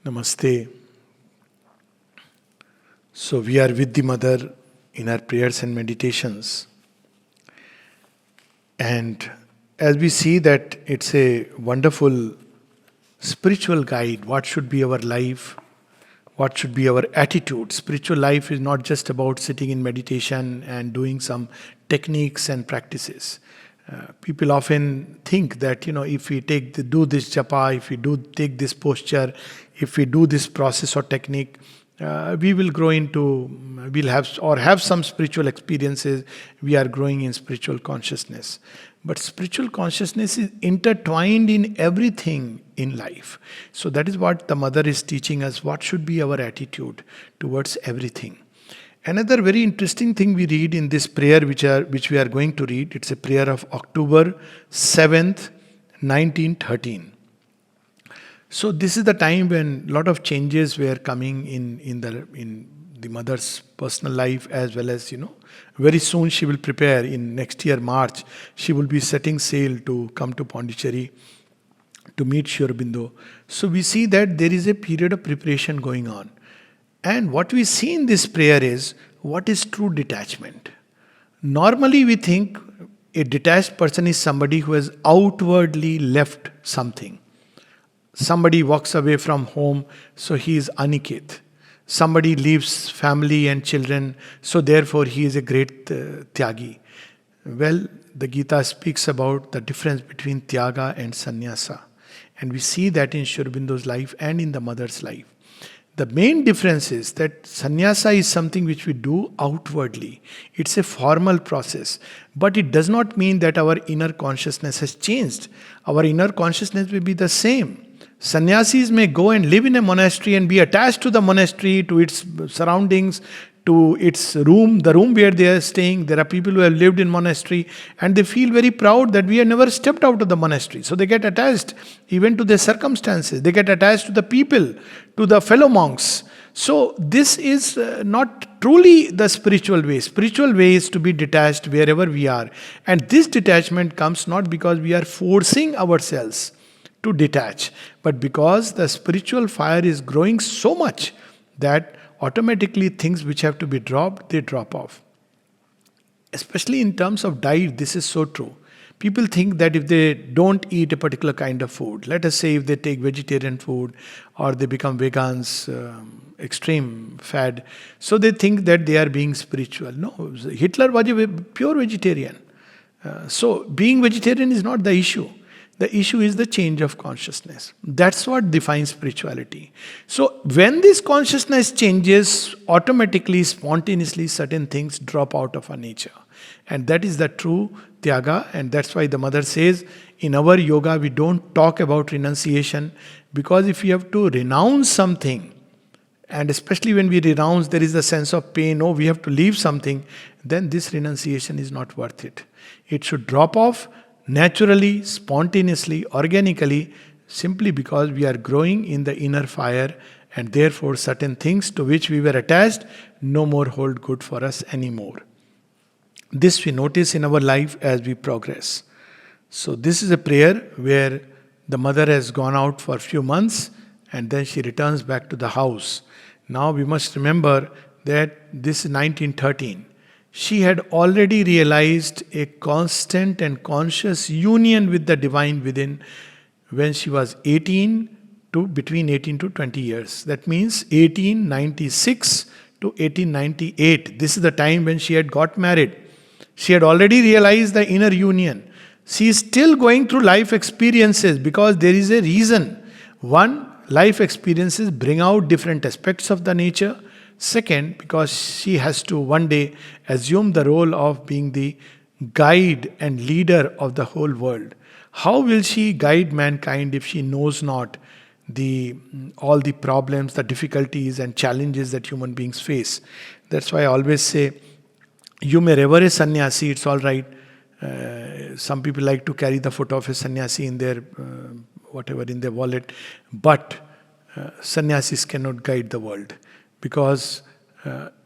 Namaste. So, we are with the Mother in our prayers and meditations. And as we see that it's a wonderful spiritual guide, what should be our life, what should be our attitude. Spiritual life is not just about sitting in meditation and doing some techniques and practices. People often think that if we do this japa, if we do take this posture, if we do this process or technique, we will grow into, we'll have some spiritual experiences. We are growing in spiritual consciousness. But spiritual consciousness is intertwined in everything in life. So that is what the Mother is teaching us. What should be our attitude towards everything? Another very interesting thing we read in this prayer, which we are going to read, it's a prayer of October 7th, 1913. So this is the time when a lot of changes were coming in the Mother's personal life, as well as very soon she will prepare. In next year March, she will be setting sail to come to Pondicherry to meet Sri Aurobindo. So we see that there is a period of preparation going on. And what we see in this prayer is what is true detachment. Normally we think a detached person is somebody who has outwardly left something. Somebody walks away from home, so he is aniket. Somebody leaves family and children, so therefore he is a great tyagi. Well, the Gita speaks about the difference between tyaga and sannyasa. And we see that in Sri Aurobindo's life and in the Mother's life. The main difference is that sannyasa is something which we do outwardly. It's a formal process. But it does not mean that our inner consciousness has changed. Our inner consciousness will be the same. Sannyasis may go and live in a monastery and be attached to the monastery, to its surroundings, to its room, the room where they are staying. There are people who have lived in monastery and they feel very proud that we have never stepped out of the monastery. So they get attached even to their circumstances. They get attached to the people, to the fellow monks. So this is not truly the spiritual way. Spiritual way is to be detached wherever we are. And this detachment comes not because we are forcing ourselves to detach, but because the spiritual fire is growing so much that automatically things which have to be dropped, they drop off. Especially in terms of diet, this is so true. People think that if they don't eat a particular kind of food, let us say if they take vegetarian food or they become vegans, extreme fad, so they think that they are being spiritual. No, Hitler was a pure vegetarian. So being vegetarian is not the issue. The issue is the change of consciousness. That's what defines spirituality. So when this consciousness changes, automatically, spontaneously, certain things drop out of our nature. And that is the true tyaga. And that's why the Mother says, in our yoga, we don't talk about renunciation. Because if you have to renounce something, and especially when we renounce, there is a sense of pain, oh, we have to leave something, then this renunciation is not worth it. It should drop off naturally, spontaneously, organically, simply because we are growing in the inner fire, and therefore certain things to which we were attached no more hold good for us anymore. This we notice in our life as we progress. So this is a prayer where the Mother has gone out for a few months and then she returns back to the house. Now we must remember that this is 1913. She had already realized a constant and conscious union with the divine within when she was between 18 to 20 years. That means 1896 to 1898. This is the time when she had got married. She had already realized the inner union. She is still going through life experiences because there is a reason. One, life experiences bring out different aspects of the nature. Second, because she has to one day assume the role of being the guide and leader of the whole world. How will she guide mankind if she knows not all the problems, the difficulties and challenges that human beings face? That's why I always say, you may revere a sannyasi, it's all right. Some people like to carry the photo of a sannyasi in their in their wallet, but sannyasis cannot guide the world. Because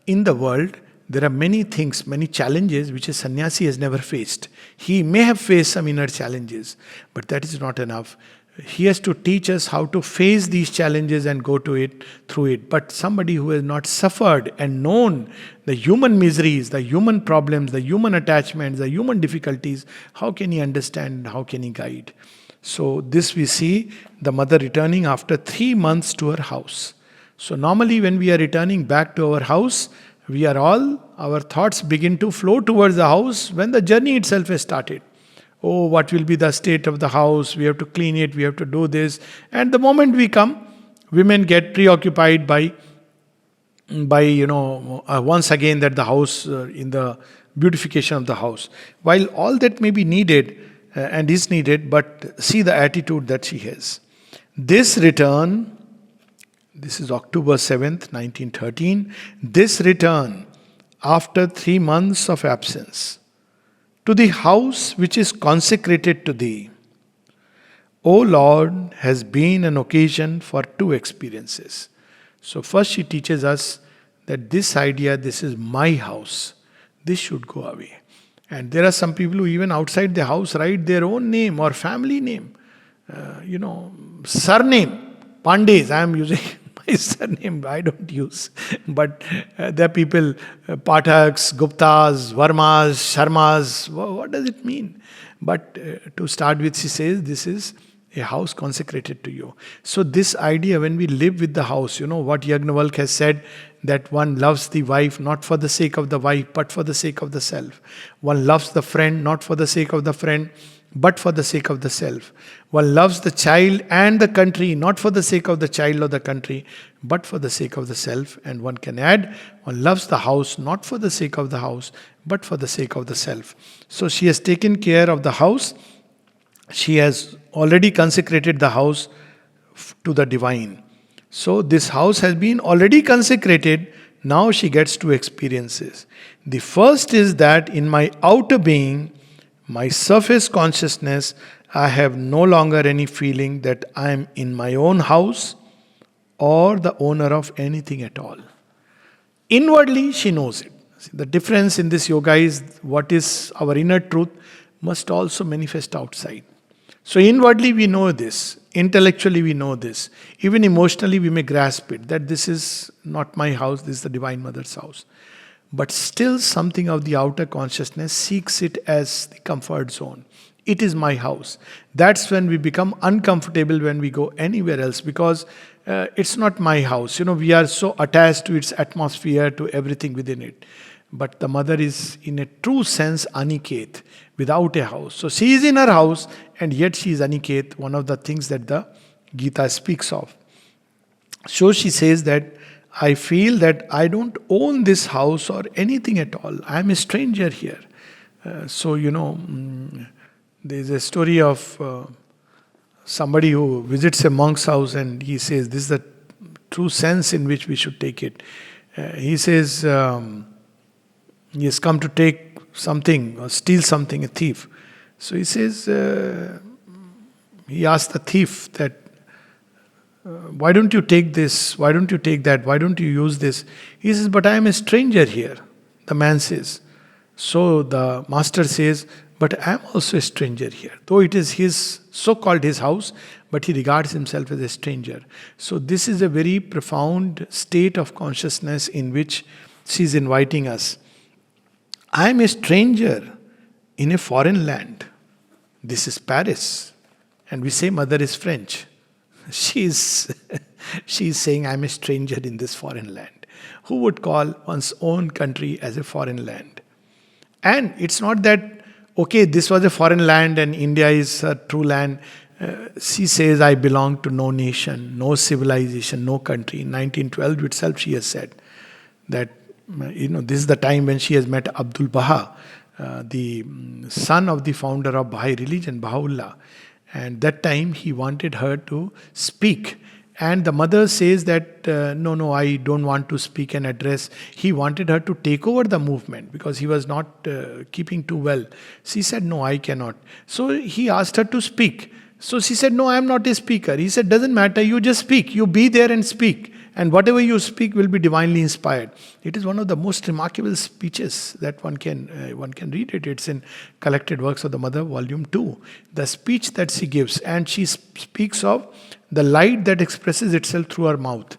in the world, there are many things, many challenges which a sannyasi has never faced. He may have faced some inner challenges, but that is not enough. He has to teach us how to face these challenges and go to it through it. But somebody who has not suffered and known the human miseries, the human problems, the human attachments, the human difficulties, how can he understand? How can he guide? So this we see the mother returning after 3 months to her house. So normally when we are returning back to our house, our thoughts begin to flow towards the house when the journey itself has started. Oh, what will be the state of the house? We have to clean it, we have to do this. And the moment we come, women get preoccupied by once again that the house, in the beautification of the house. While all that may be needed and is needed, but see the attitude that she has. This return, this is October 7th, 1913, this return after 3 months of absence to the house which is consecrated to thee, O Lord, has been an occasion for 2 experiences. So first she teaches us that this idea, this is my house, this should go away. And there are some people who even outside the house write their own name or family name, surname, Pandeys. I am using my surname, I don't use. But there are people, Pathaks, Guptas, Varmas, Sharmas. What does it mean? But to start with, she says, this is a house consecrated to you. So this idea, when we live with the house, what Yagnavalk has said, that one loves the wife not for the sake of the wife, but for the sake of the self. One loves the friend not for the sake of the friend, but for the sake of the self. One loves the child and the country, not for the sake of the child or the country, but for the sake of the self. And one can add, one loves the house, not for the sake of the house, but for the sake of the self. So she has taken care of the house. She has already consecrated the house to the divine. So this house has been already consecrated. Now she gets 2 experiences. The first is that in my outer being, my surface consciousness, I have no longer any feeling that I am in my own house or the owner of anything at all. Inwardly, she knows it. The difference in this yoga is what is our inner truth must also manifest outside. So inwardly we know this. Intellectually we know this. Even emotionally we may grasp it, that this is not my house, this is the Divine Mother's house. But still something of the outer consciousness seeks it as the comfort zone. It is my house. That's when we become uncomfortable when we go anywhere else, because it's not my house. We are so attached to its atmosphere, to everything within it. But the mother is in a true sense Aniket, without a house. So she is in her house and yet she is Aniket, one of the things that the Gita speaks of. So she says that I feel that I don't own this house or anything at all. I am a stranger here. There is a story of somebody who visits a monk's house and he says, this is the true sense in which we should take it. He says, he has come to take something or steal something, a thief. So he says, he asked the thief that, why don't you take this? Why don't you take that? Why don't you use this? He says, but I am a stranger here, the man says. So the master says, but I am also a stranger here. Though it is his, so-called his house, but he regards himself as a stranger. So this is a very profound state of consciousness in which she is inviting us. I am a stranger in a foreign land. This is Paris. And we say mother is French. She is saying, I am a stranger in this foreign land. Who would call one's own country as a foreign land? And it's not that, okay, this was a foreign land and India is her true land. She says, I belong to no nation, no civilization, no country. In 1912 itself she has said that, this is the time when she has met Abdul Baha, the son of the founder of Baha'i religion, Baha'u'llah. And that time he wanted her to speak. And the mother says that, no, I don't want to speak and address. He wanted her to take over the movement because he was not keeping too well. She said, no, I cannot. So he asked her to speak. So she said, no, I am not a speaker. He said, doesn't matter, you just speak. You be there and speak. and whatever you speak will be divinely inspired. It is one of the most remarkable speeches that one can read it. It's in Collected Works of the Mother, Volume 2. The speech that she gives, and she speaks of the light that expresses itself through her mouth.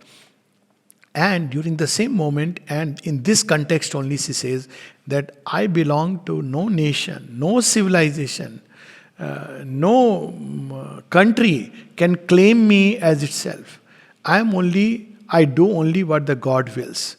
And during the same moment, and in this context only, she says that I belong to no nation, no civilization, no country can claim me as itself. I do only what the God wills.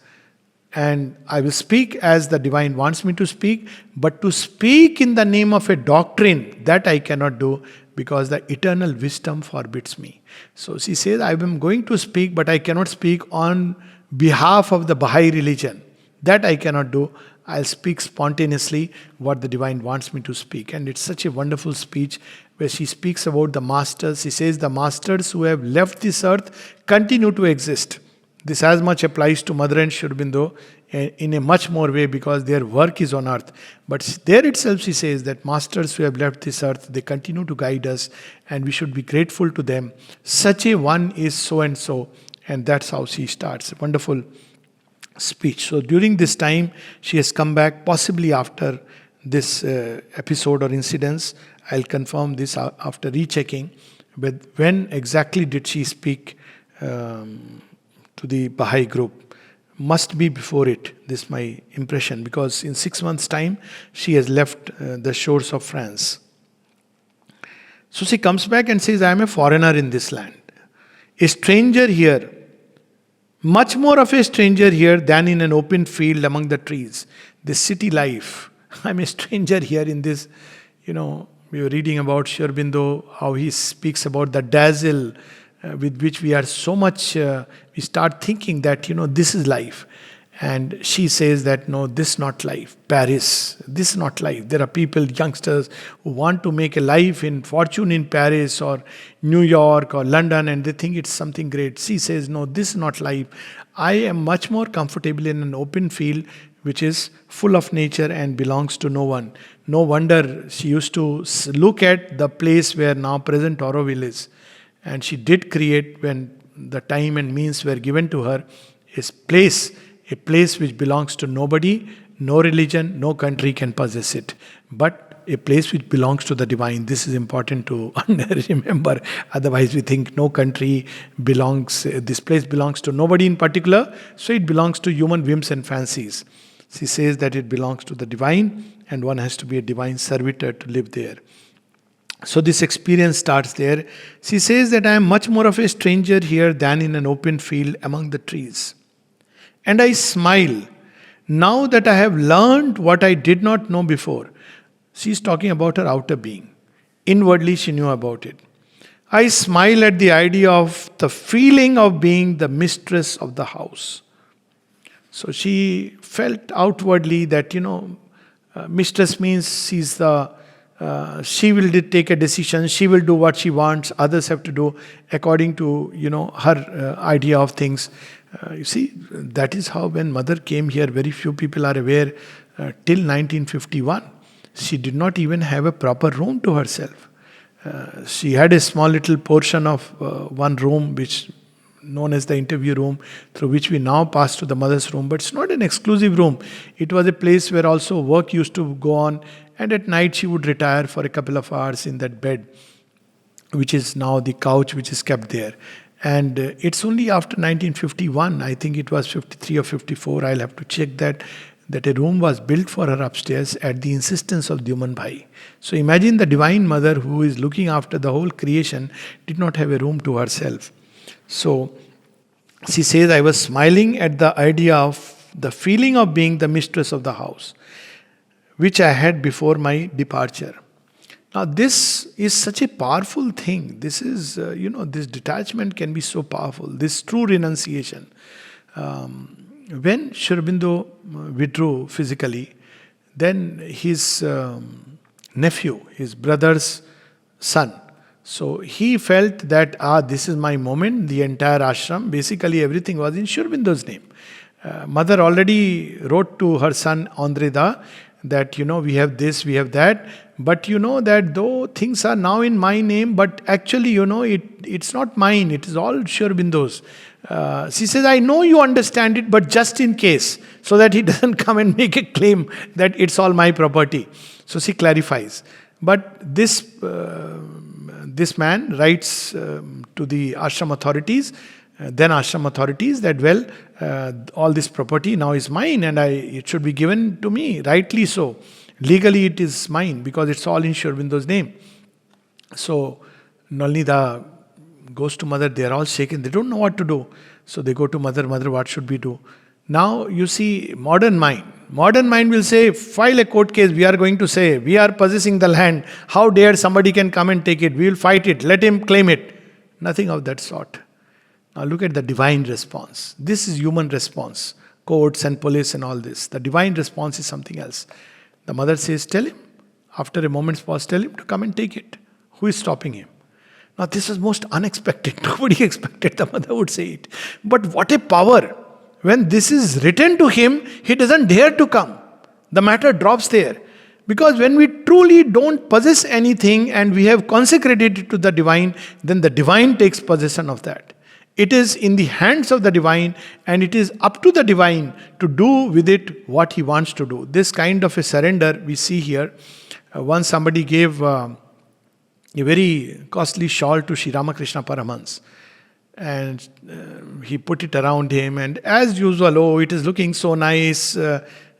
And I will speak as the divine wants me to speak, but to speak in the name of a doctrine, that I cannot do because the eternal wisdom forbids me. So she says, I am going to speak, but I cannot speak on behalf of the Baha'i religion. That I cannot do. I'll speak spontaneously what the divine wants me to speak. And it's such a wonderful speech where she speaks about the masters. She says, the masters who have left this earth continue to exist. This as much applies to Mother and Sri Aurobindo in a much more way because their work is on earth. But there itself she says that masters who have left this earth, they continue to guide us and we should be grateful to them. Such a one is so and so. And that's how she starts. A wonderful speech. So during this time, she has come back, possibly after this episode or incidents. I'll confirm this after rechecking. But when exactly did she speak to the Baha'i group? Must be before it. This is my impression. Because in 6 months' time, she has left the shores of France. So she comes back and says, I am a foreigner in this land. A stranger here. Much more of a stranger here than in an open field among the trees. This city life. I'm a stranger here in this, we were reading about Sri Aurobindo, how he speaks about the dazzle with which we are so much, we start thinking that, this is life. And she says that, no, this is not life. Paris, this is not life. There are people, youngsters, who want to make a life in fortune in Paris or New York or London, and they think it's something great. She says, no, this is not life. I am much more comfortable in an open field which is full of nature and belongs to no one. No wonder she used to look at the place where now present Auroville is. And she did create, when the time and means were given to her, a place which belongs to nobody, no religion, no country can possess it. But a place which belongs to the divine. This is important to remember. Otherwise we think no country belongs, this place belongs to nobody in particular, so it belongs to human whims and fancies. She says that it belongs to the divine and one has to be a divine servitor to live there. So this experience starts there. She says that I am much more of a stranger here than in an open field among the trees. And I smile now that I have learned what I did not know before. She's talking about her outer being. Inwardly, she knew about it. I smile at the idea of the feeling of being the mistress of the house. So she felt outwardly that, mistress means she will take a decision, she will do what she wants, others have to do according to, her idea of things. You see, that is how when Mother came here, very few people are aware, till 1951, she did not even have a proper room to herself. She had a small little portion of one room, which known as the interview room, through which we now pass to the Mother's room. But it's not an exclusive room. It was a place where also work used to go on, and at night she would retire for a couple of hours in that bed, which is now the couch which is kept there. And it's only after 1951, I think it was 53 or 54, I'll have to check that a room was built for her upstairs at the insistence of Dyuman Bhai. So imagine the Divine Mother who is looking after the whole creation did not have a room to herself. So she says, I was smiling at the idea of the feeling of being the mistress of the house, which I had before my departure. Now this is such a powerful thing. This is, this detachment can be so powerful. This true renunciation. When Sri Aurobindo withdrew physically, then his nephew, his brother's son, so he felt that, this is my moment, the entire ashram, basically everything was in Sri Aurobindo's name. Mother already wrote to her son Andreda that, we have this, we have that, but that though things are now in my name, but actually, it's not mine, it is all Sri Aurobindo's. She says, I know you understand it, but just in case, so that he doesn't come and make a claim that it's all my property. So she clarifies. But this man writes to the ashram authorities, then ashram authorities, that all this property now is mine, and it should be given to me, rightly so. Legally it is mine because it's all in Sri Aurobindo's name. So Nalnida goes to mother, they are all shaken, they don't know what to do. So they go to mother, what should we do? Now you see, modern mind will say, file a court case, we are going to say, we are possessing the land, how dare somebody can come and take it, we will fight it, let him claim it. Nothing of that sort. Now look at the divine response. This is human response, courts and police and all this. The divine response is something else. The mother says, tell him, after a moment's pause, tell him to come and take it. Who is stopping him? Now this was most unexpected. Nobody expected the mother would say it. But what a power. When this is written to him, he doesn't dare to come. The matter drops there. Because when we truly don't possess anything and we have consecrated it to the divine, then the divine takes possession of that. It is in the hands of the divine, and it is up to the divine to do with it what he wants to do. This kind of a surrender we see here. Once somebody gave a very costly shawl to Sri Ramakrishna Paramhans, and he put it around him, and as usual, oh, it is looking so nice,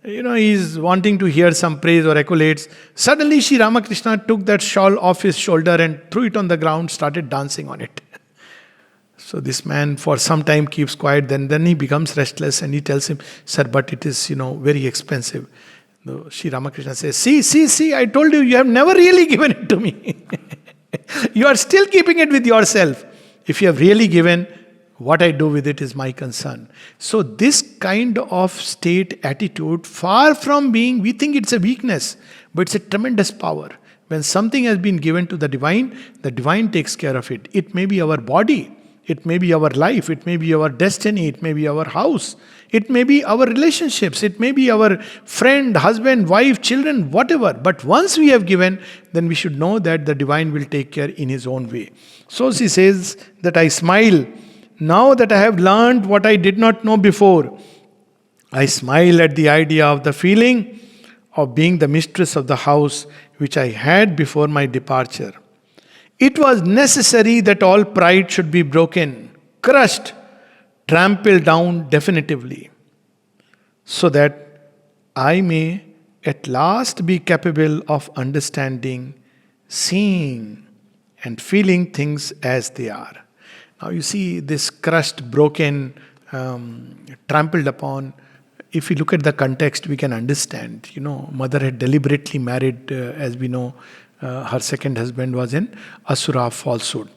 he's wanting to hear some praise or accolades. Suddenly Sri Ramakrishna took that shawl off his shoulder and threw it on the ground, started dancing on it. So this man for some time keeps quiet, then he becomes restless, and he tells him, sir, but it is very expensive. No, Sri Ramakrishna says, see, I told you, you have never really given it to me. You are still keeping it with yourself. If you have really given, what I do with it is my concern. So this kind of state attitude, far from being, we think it's a weakness, but it's a tremendous power. When something has been given to the divine takes care of it. It may be our body, it may be our life, it may be our destiny, it may be our house, it may be our relationships, it may be our friend, husband, wife, children, whatever. But once we have given, then we should know that the divine will take care in his own way. So she says that I smile now that I have learned what I did not know before. I smile at the idea of the feeling of being the mistress of the house which I had before my departure. It was necessary that all pride should be broken, crushed, trampled down definitively, so that I may at last be capable of understanding, seeing, and feeling things as they are. Now you see this crushed, broken, trampled upon. If we look at the context, we can understand. Mother had deliberately married, as we know, her second husband was an Asura falsehood.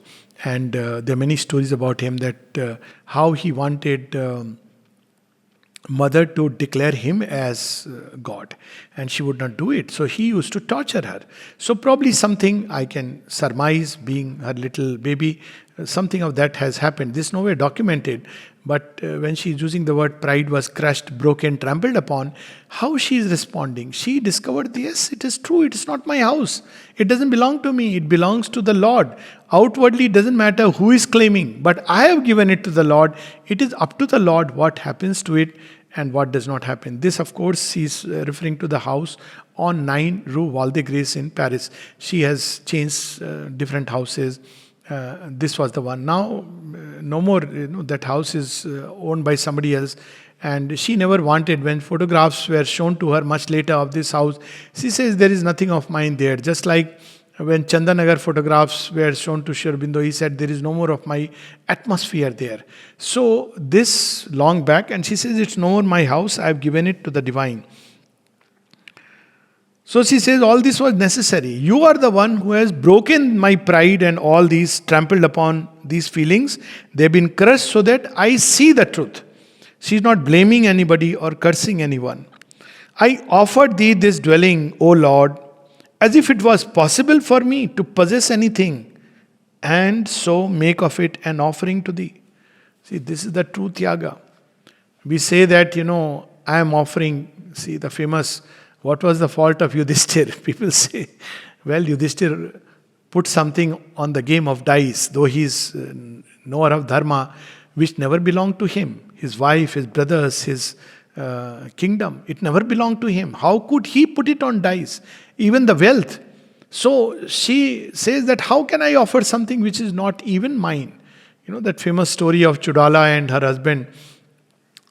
And there are many stories about him that how he wanted mother to declare him as God. And she would not do it. So he used to torture her. So probably something I can surmise, being her little baby, something of that has happened. This is nowhere documented. But when she is using the word pride was crushed, broken, trampled upon, how she is responding? She discovered, yes, it is true, it is not my house. It doesn't belong to me, it belongs to the Lord. Outwardly, it doesn't matter who is claiming, but I have given it to the Lord. It is up to the Lord what happens to it and what does not happen. This, of course, she is referring to the house on 9 Rue Val de Grâce in Paris. She has changed different houses. This was the one. Now, no more, that house is owned by somebody else. And she never wanted, when photographs were shown to her much later of this house, she says there is nothing of mine there. Just like when Chandanagar photographs were shown to Sri Aurobindo, he said there is no more of my atmosphere there. So this long back, and she says it's no more my house, I have given it to the divine. So she says all this was necessary. You are the one who has broken my pride and all these, trampled upon these feelings. They have been crushed so that I see the truth. She is not blaming anybody or cursing anyone. I offered thee this dwelling, O Lord, as if it was possible for me to possess anything and so make of it an offering to thee. See, this is the true Tyaga. We say that, I am offering, see the famous, what was the fault of Yudhishthir? People say, well, Yudhishthir put something on the game of dice, though he is knower of dharma. which never belonged to him. His wife, his brothers, his kingdom, it never belonged to him. How could he put it on dice? Even the wealth. So she says that how can I offer something which is not even mine? You know that famous story of Chudala and her husband,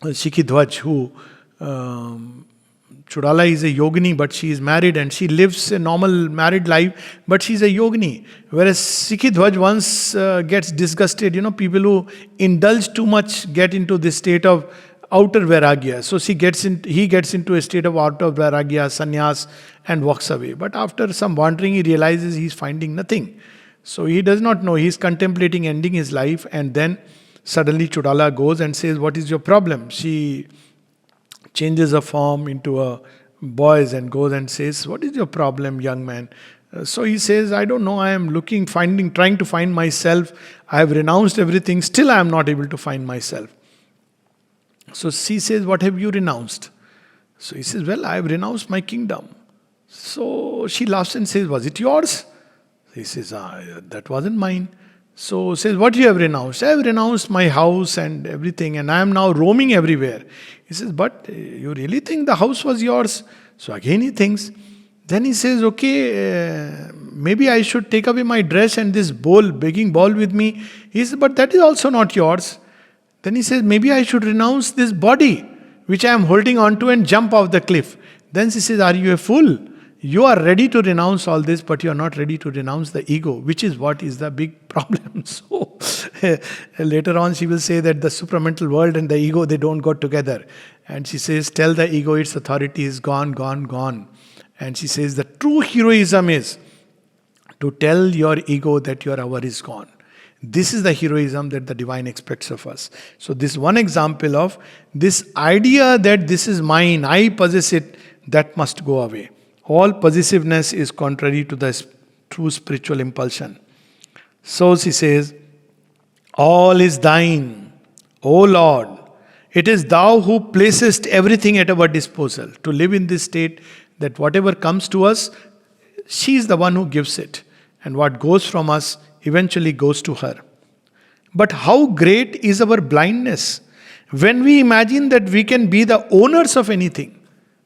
Shikhidhwaj, who Chudala is a yogini, but she is married and she lives a normal married life, but she's a yogini. Whereas Sikhidhwaj once gets disgusted, people who indulge too much get into this state of outer vairagya. So he gets into a state of outer vairagya, sannyas, and walks away. But after some wandering, he realizes he's finding nothing. So he does not know. He's contemplating ending his life, and then suddenly Chudala goes and says, "What is your problem?" She changes her form into a boy's and goes and says, "What is your problem, young man?" So he says, "I don't know, I am trying to find myself. I have renounced everything, still I am not able to find myself." So she says, "What have you renounced?" So he says, "Well, I have renounced my kingdom." So she laughs and says, "Was it yours?" He says, "That wasn't mine." So says, "What you have renounced?" "I have renounced my house and everything, and I am now roaming everywhere." He says, "But you really think the house was yours?" So again he thinks. Then he says, "Okay, maybe I should take away my dress and this begging bowl with me." He says, "But that is also not yours." Then he says, "Maybe I should renounce this body which I am holding on to and jump off the cliff." Then she says, "Are you a fool? You are ready to renounce all this, but you are not ready to renounce the ego, which is what is the big problem." So later on she will say that the supramental world and the ego, they don't go together. And she says, "Tell the ego its authority is gone, gone, gone." And she says the true heroism is to tell your ego that your hour is gone. This is the heroism that the divine expects of us. So this one example of this idea that this is mine, I possess it, that must go away. All possessiveness is contrary to the true spiritual impulsion. So she says, "All is thine, O Lord. It is thou who placest everything at our disposal." To live in this state that whatever comes to us, she is the one who gives it. And what goes from us eventually goes to her. But how great is our blindness when we imagine that we can be the owners of anything.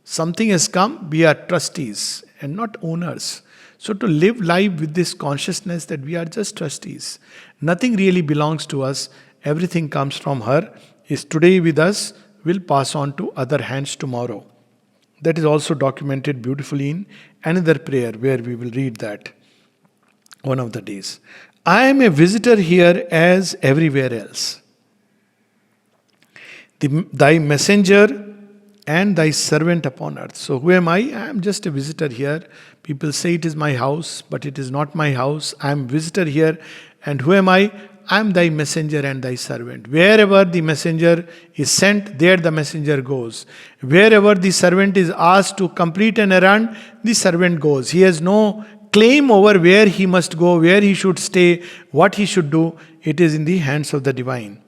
Something has come, we are trustees and not owners. So to live life with this consciousness that we are just trustees. Nothing really belongs to us. Everything comes from her, is today with us, will pass on to other hands tomorrow. That is also documented beautifully in another prayer where we will read that one of the days. "I am a visitor here as everywhere else. Thy messenger and thy servant upon earth." So who am I? I am just a visitor here. People say it is my house, but it is not my house. I am visitor here. And who am I? I am thy messenger and thy servant. Wherever the messenger is sent, there the messenger goes. Wherever the servant is asked to complete an errand, the servant goes. He has no claim over where he must go, where he should stay, what he should do. It is in the hands of the divine.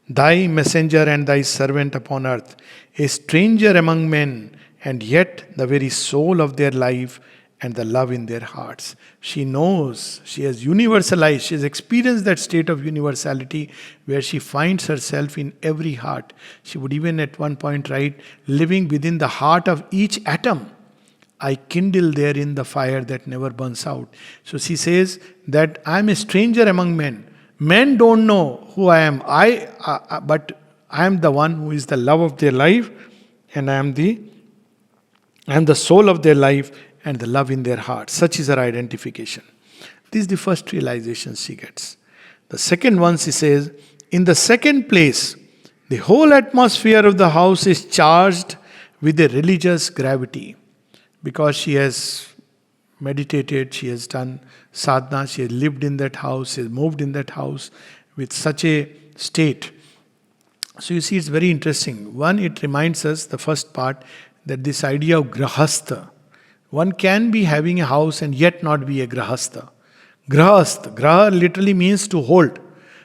"Thy messenger and thy servant upon earth, a stranger among men, and yet the very soul of their life and the love in their hearts." She knows, she has universalized, she has experienced that state of universality where she finds herself in every heart. She would even at one point write, "Living within the heart of each atom, I kindle therein the fire that never burns out." So she says that I am a stranger among men. Men don't know who I am. But I am the one who is the love of their life, and I am the soul of their life and the love in their heart. Such is her identification. This is the first realization she gets. The second one, she says, in the second place, the whole atmosphere of the house is charged with a religious gravity. Because she has meditated, she has done sadhana, she has lived in that house, she has moved in that house with such a state. So you see, it's very interesting. One, it reminds us, the first part, that this idea of grahastha. One can be having a house and yet not be a grahastha. Grahastha, graha literally means to hold.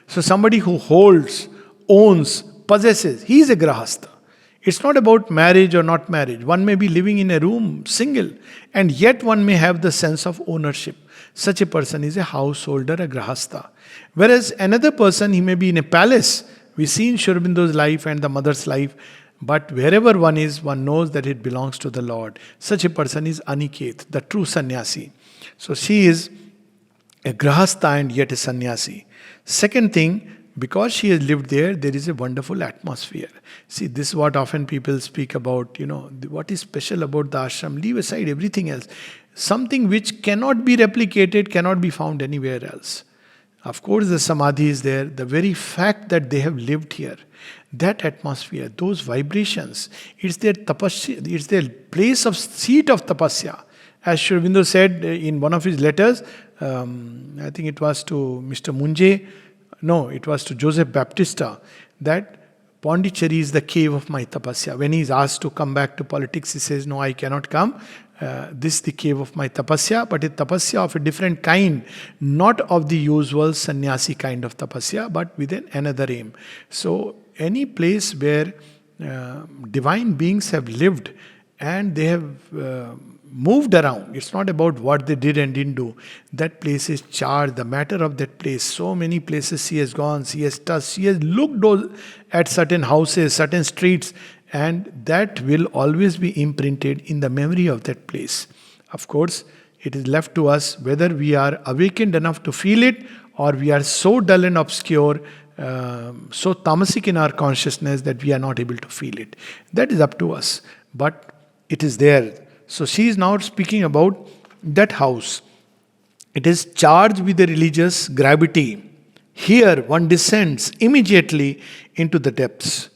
So somebody who holds, owns, possesses, he is a grahastha. It's not about marriage or not marriage. One may be living in a room, single, and yet one may have the sense of ownership. Such a person is a householder, a grahastha. Whereas another person, he may be in a palace We see in Sri Aurobindo's life and the mother's life, but wherever one is, one knows that it belongs to the Lord. Such a person is Aniket, the true sannyasi. So she is a grahastha and yet a sannyasi. Second thing, because she has lived there, there is a wonderful atmosphere. See, this is what often people speak about, what is special about the ashram. Leave aside everything else. Something which cannot be replicated, cannot be found anywhere else. Of course, the samadhi is there. The very fact that they have lived here, that atmosphere, those vibrations, it's their tapasya, it's their place of seat of tapasya. As Sri Aurobindo said in one of his letters, I think it was to Mr. Munje, no, it was to Joseph Baptista, that Pondicherry is the cave of my tapasya. When he is asked to come back to politics, he says, no, I cannot come. This is the cave of my tapasya, but a tapasya of a different kind, not of the usual sannyasi kind of tapasya, but with another aim. So, any place where divine beings have lived and they have moved around, it's not about what they did and didn't do. That place is charged, the matter of that place. So many places she has gone, she has touched, she has looked at certain houses, certain streets, and that will always be imprinted in the memory of that place. Of course, it is left to us whether we are awakened enough to feel it, or we are so dull and obscure, so tamasic in our consciousness that we are not able to feel it. That is up to us. But it is there. So she is now speaking about that house. It is charged with a religious gravity. Here one descends immediately into the depths.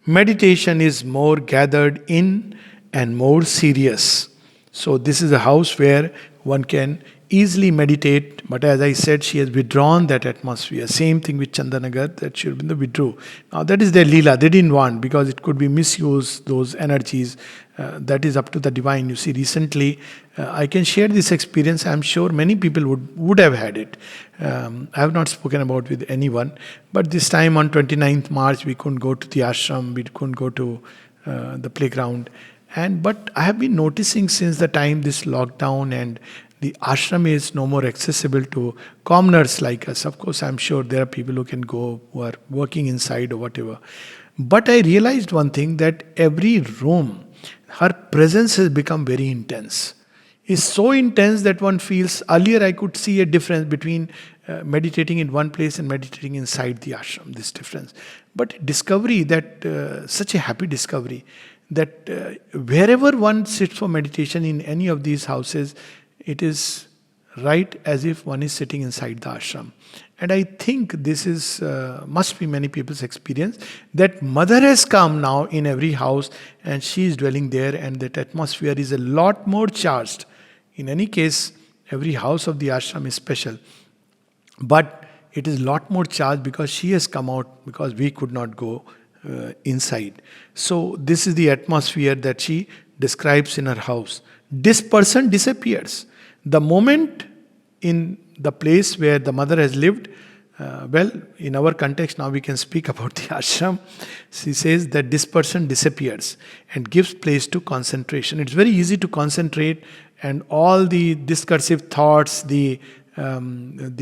Meditation is more gathered in and more serious. So this is a house where one can easily meditate, but as I said, she has withdrawn that atmosphere. Same thing with Chandanagar, that Sri Aurobindo withdrew. Now that is their leela, they didn't want, because it could be misused, those energies. That is up to the divine. You see, recently, I can share this experience. I'm sure many people would have had it. I have not spoken about with anyone, but this time on 29th March, we couldn't go to the ashram, we couldn't go to the playground. But I have been noticing since the time this lockdown and the ashram is no more accessible to commoners like us. Of course, I'm sure there are people who can go, who are working inside or whatever. But I realized one thing, that every room, her presence has become very intense. It's so intense that one feels, earlier I could see a difference between meditating in one place and meditating inside the ashram, this difference. But discovery, that such a happy discovery, that wherever one sits for meditation in any of these houses, it is right as if one is sitting inside the ashram. And I think this is must be many people's experience, that mother has come now in every house and she is dwelling there, and that atmosphere is a lot more charged. In any case, every house of the ashram is special. But it is a lot more charged because she has come out, because we could not go inside. So this is the atmosphere that she describes in her house. This person disappears. The moment in the place where the mother has lived, in our context now we can speak about the ashram. She says that this person disappears and gives place to concentration. It's very easy to concentrate, and all the discursive thoughts, the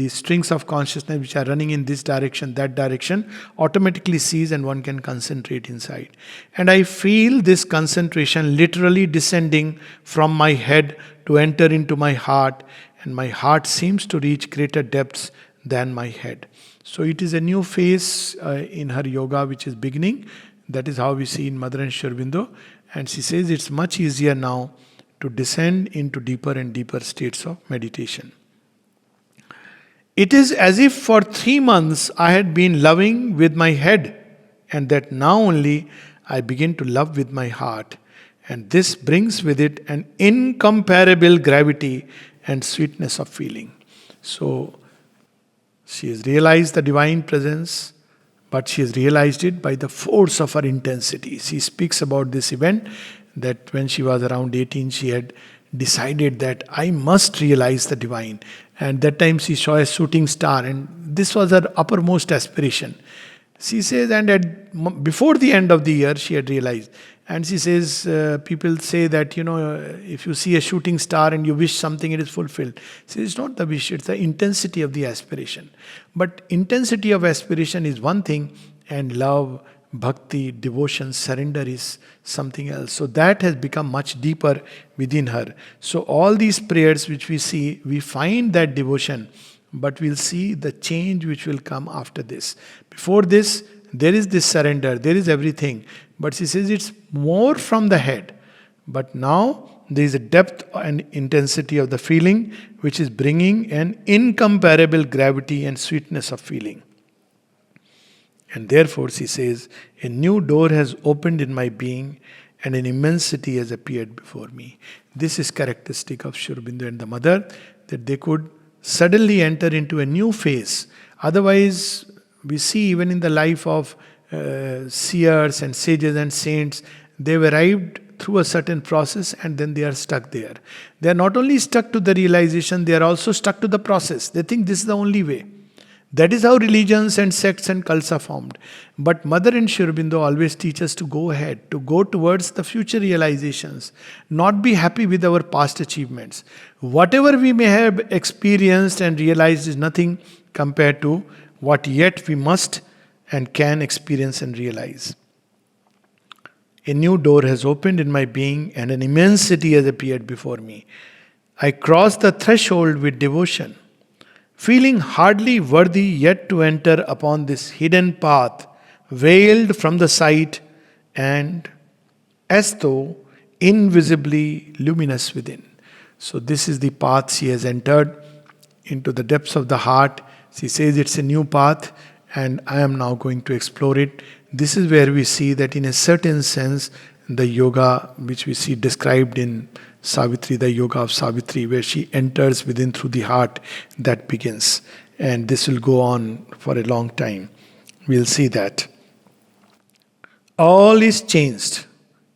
strings of consciousness which are running in this direction, that direction, automatically cease and one can concentrate inside. And I feel this concentration literally descending from my head to enter into my heart, and my heart seems to reach greater depths than my head. So it is a new phase in her yoga which is beginning. That is how we see in Mother and Sri Aurobindo. And she says it's much easier now to descend into deeper and deeper states of meditation. It is as if for 3 months I had been loving with my head, and that now only I begin to love with my heart. And this brings with it an incomparable gravity and sweetness of feeling. So she has realized the divine presence, but she has realized it by the force of her intensity. She speaks about this event, that when she was around 18, she had decided that I must realize the divine. And that time she saw a shooting star, and this was her uppermost aspiration. She says, and before the end of the year, she had realized. And she says, people say that, if you see a shooting star and you wish something, it is fulfilled. She says, it's not the wish, it's the intensity of the aspiration. But intensity of aspiration is one thing, and love, bhakti, devotion, surrender is something else. So that has become much deeper within her. So all these prayers which we see, we find that devotion, but we'll see the change which will come after this. Before this, there is this surrender, there is everything. But she says it's more from the head. But now there is a depth and intensity of the feeling which is bringing an incomparable gravity and sweetness of feeling. And therefore, she says, a new door has opened in my being and an immensity has appeared before me. This is characteristic of Sri Aurobindo and the mother, that they could suddenly enter into a new phase. Otherwise, we see even in the life of seers and sages and saints, they've arrived through a certain process and then they are stuck there. They are not only stuck to the realization, they are also stuck to the process. They think this is the only way. That is how religions and sects and cults are formed. But Mother and Sri Aurobindo always teach us to go ahead, to go towards the future realizations, not be happy with our past achievements. Whatever we may have experienced and realized is nothing compared to what yet we must and can experience and realize. A new door has opened in my being and an immensity has appeared before me. I cross the threshold with devotion, feeling hardly worthy yet to enter upon this hidden path, veiled from the sight and as though invisibly luminous within. So this is the path she has entered into the depths of the heart. She says it's a new path and I am now going to explore it. This is where we see that in a certain sense, the yoga which we see described in Savitri, the yoga of Savitri, where she enters within through the heart, that begins. And this will go on for a long time. We'll see that. All is changed.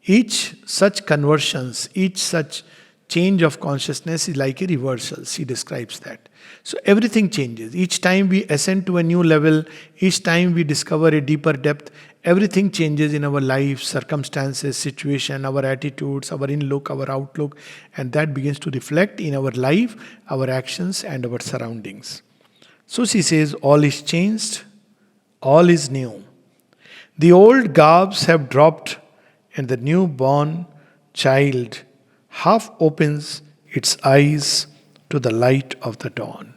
Each such conversions, each such change of consciousness is like a reversal. She describes that. So everything changes. Each time we ascend to a new level, each time we discover a deeper depth, everything changes in our life, circumstances, situation, our attitudes, our in-look, our outlook, and that begins to reflect in our life, our actions, and our surroundings. So she says, all is changed, all is new. The old garbs have dropped, and the newborn child half opens its eyes to the light of the dawn.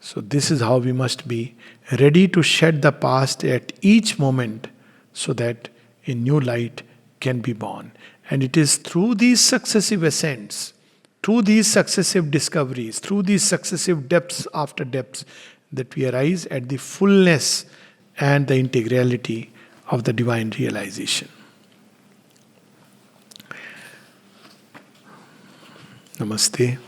So this is how we must be ready to shed the past at each moment so that a new light can be born. And it is through these successive ascents, through these successive discoveries, through these successive depths after depths, that we arise at the fullness and the integrality of the divine realization. Namaste.